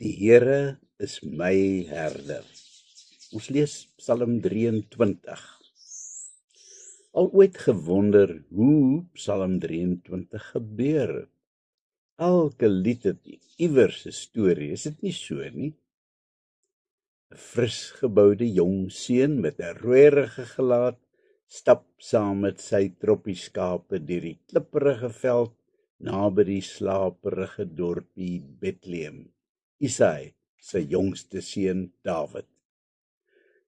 Die Here is my herder. Ons lees Psalm 23. Al ooit gewonder hoe Psalm 23 gebeur het? Elke lied het iewers 'n storie, is dit nie so nie? 'n Frisgeboude jong seun met 'n rooierige gelaat stap saam met sy troppie skape deur die klipprige veld naby die slaperige dorpie Bethlehem. Isaai, sy jongste seun Dawid.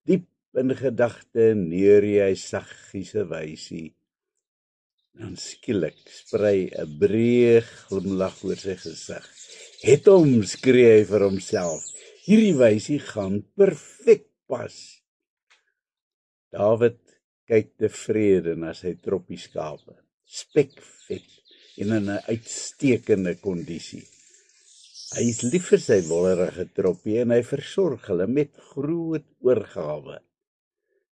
Diep in gedagte neer hy saggies 'n wysie. Dan skielik sprei 'n breë glimlag oor sy gesig. Het hom, skree hy vir homself. Hierdie wysie gaan perfek pas. Dawid kyk tevrede na sy troppie skape, spekvet en in 'n uitstekende kondisie. Hy is lief vir sy wollerige troppie en hy versorg hulle met groot oorgawe.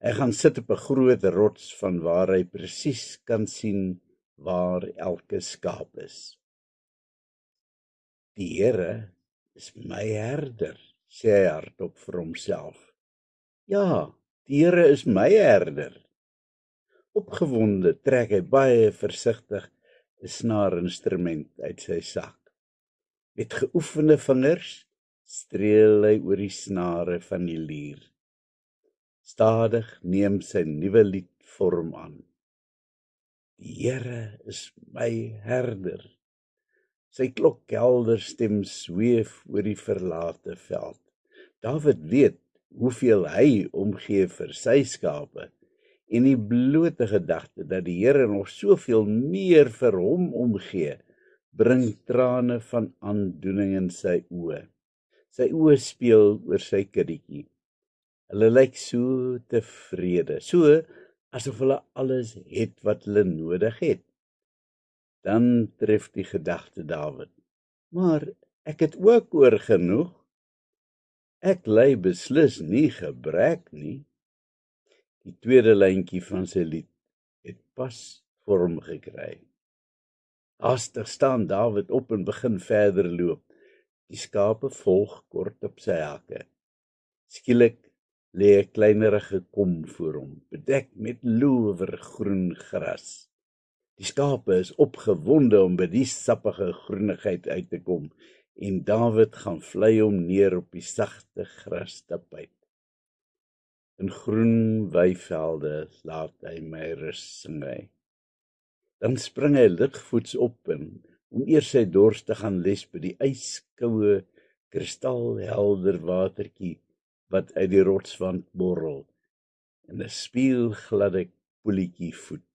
Hy gaan sit op 'n groot rots van waar hy presies kan sien waar elke skaap is. Die Here is my herder, sê hy hardop vir homself. Ja, die Here is my herder. Opgewonde trek hy baie versigtig 'n snaarinstrument uit sy sak. Met geoefende vingers streel hy oor die snare van die lier. Stadig neem sy nuwe lied vorm aan. Die Here is my herder. Sy klokkelder stem sweef oor die verlate veld. Dawid weet hoeveel hy omgee vir sy skape en die blote gedagte dat die Here nog soveel meer vir hom omgee, bring trane van aandoening in sy oë. Sy oë speel oor sy kindertjie. Hulle lyk so tevrede, so asof hulle alles het wat hulle nodig het. Dan tref die gedagte Dawid. Maar ek het ook oor genoeg. Ek ly beslis nie gebrek nie. Die tweede lyntjie van sy lied het pas vorm gekry. Haastig staan Dawid op en begin verder loop. Die skape volg kort op sy hakke. Skielik lê 'n kleinerige kom voor hom, bedek met loewergroen gras. Die skape is opgewonde om by die sappige groenigheid uit te kom en Dawid gaan vlei hom neer op die sagte grastapuit. In groen weivelde laat hy my rus, sing hy. Dan spring hy ligvoets op en om eers sy dors te gaan les by die yskoue kristalhelder watertjie wat uit die rotswand borrel en 'n spieelgladde poeltjie voed.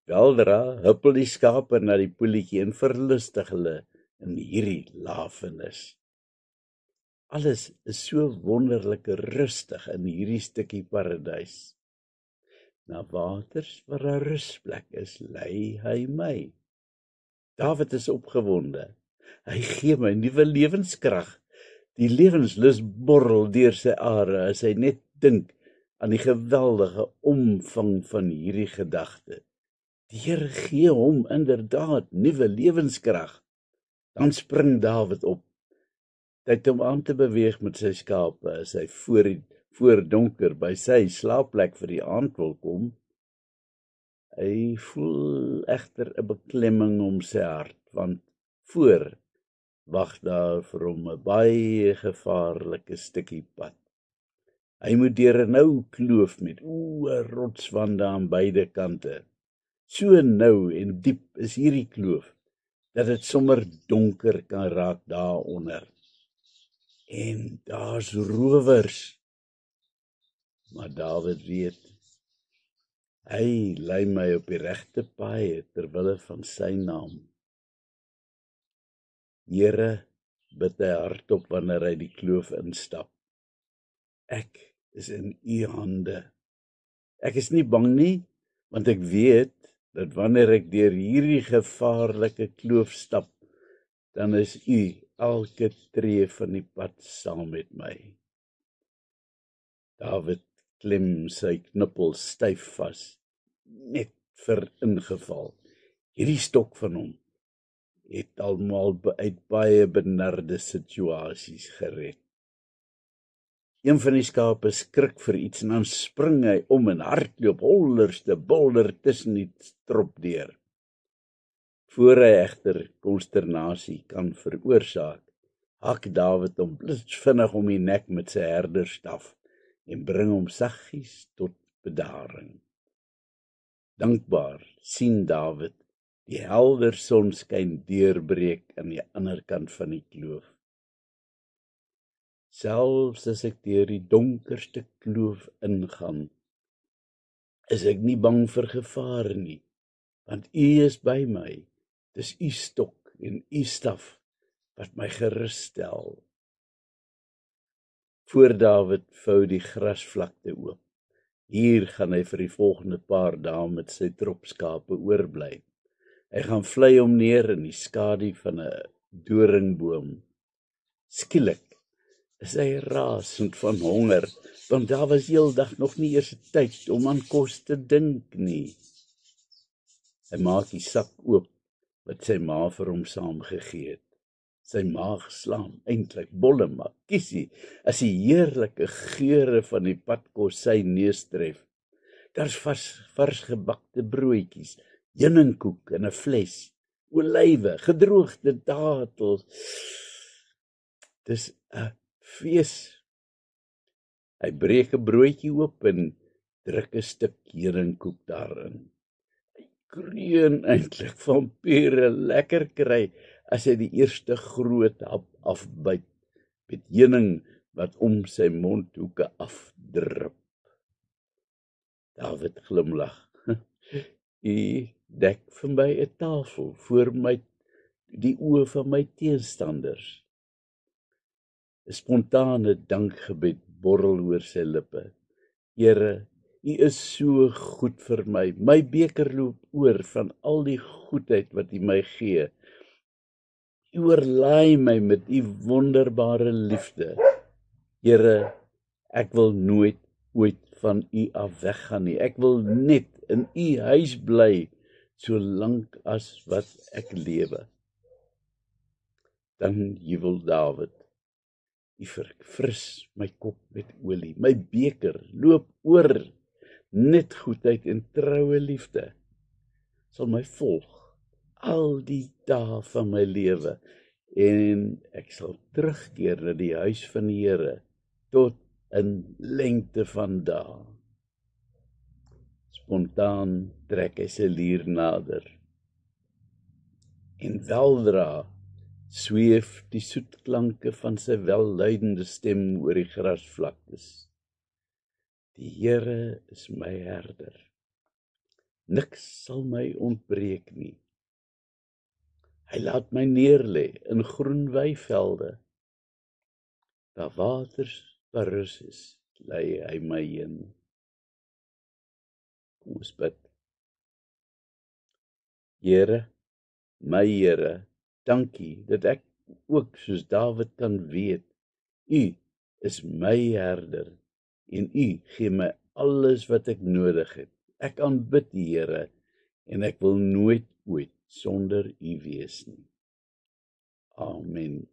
Weldra huppel die skape na die poeltjie en verlustig hulle in hierdie lafenis. Alles is so wonderlik rustig in hierdie stukkie paradys. Na waters waar daar rusplek is, lei hy my. Dawid is opgewonde. Hy gee my nuwe lewenskrag. Die lewenslus borrel deur sy are as hy net dink aan die geweldige omvang van hierdie gedagte. Die Here gee hom inderdaad nuwe lewenskrag. Dan spring Dawid op. Tyd om aan te beweeg met sy skape as hy voor donker by sy slaapplek vir die aand wil kom. Hy voel egter 'n beklemming om sy hart, want voor wag daar vir hom 'n baie gevaarlike stukkie pad. Hy moet deur 'n nou kloof met rotswande aan beide kante. So nou en diep is hierdie kloof, dat dit sommer donker kan raak daaronder. En daar's rowers. Maar Dawid weet, hy lei my op die regte paai terwille van sy naam. Here, bid hy hardop wanneer hy die kloof instap. Ek is in u hande. Ek is nie bang nie, want ek weet dat wanneer ek deur hierdie gevaarlike kloof stap, dan is u elke tree van die pad saam met my. Dawid klem sy knippel styf vas, net vir ingeval. Hierdie stok van hom, het almal uit baie benarde situasies gered. Een van die skape skrik vir iets en dan spring hy om en hardloop holderste bolder tussen die trop deur. Voor hy egter konsternasie kan veroorsaak, hak Dawid hom blitsvinnig om die nek met sy herderstaf en bring hom saggies tot bedaring. Dankbaar sien Dawid die helder sonskyn deurbreek aan die ander kant van die kloof. Selfs as ek deur die donkerste kloof ingaan, is ek nie bang vir gevaar nie, want U is by my. Dis U stok en U staf wat my gerus stel. Voor Dawid vou die grasvlakte oop. Hier gaan hy vir die volgende paar dae met sy trop skape oorbly. Hy gaan vlei hom neer in die skadu van 'n doringboom. Skielik is hy rasend van honger, want daar was heeldag nog nie eers tyd om aan kos te dink nie. Hy maak die sak oop wat sy ma vir hom saamgegee het. Sy maag slaan eintlik bolle, maar kiesie as die heerlike geure van die padkos sy neus tref. Daar's vars gebakte broodjies, heuningkoek in 'n fles, olywe, gedroogde datels. Dis 'n fees. Hy breek 'n broodjie oop en druk 'n stuk heuningkoek daarin. Hy kreun eintlik van pure lekker kry as hy die eerste groot hap afbyt met heuning wat om sy mondhoeke afdrup. Dawid glimlag. U dek vir my 'n tafel voor my die oë van my teenstanders. 'n Spontane dankgebed borrel oor sy lippe. Here, U is so goed vir my. My beker loop oor van al die goedheid wat U my gee. U oorlaai my met U wonderbare liefde. Here, ek wil nooit ooit van U af weggaan nie. Ek wil net in U huis bly, solank as wat ek lewe. Dan jubel Dawid. U verfris my kop met olie. My beker loop oor. Net goedheid en troue liefde sal my volg al die dae van my lewe, en ek sal terugkeer na die huis van die Here tot in lengte van dae. Spontaan trek hy sy lier nader, en weldra sweef die soetklanke van sy welluidende stem oor die grasvlaktes. Die Here is my herder. Niks sal my ontbreek nie. Hy laat my neerlê in groen weivelde. Waar waters berus is, lei hy my heen. Kom ons bid. Here, my Here, dankie dat ek ook soos Dawid kan weet, U is my herder en U gee my alles wat ek nodig het. Ek aanbid die Here en ek wil nooit ooit sonder U wees nie. Amen.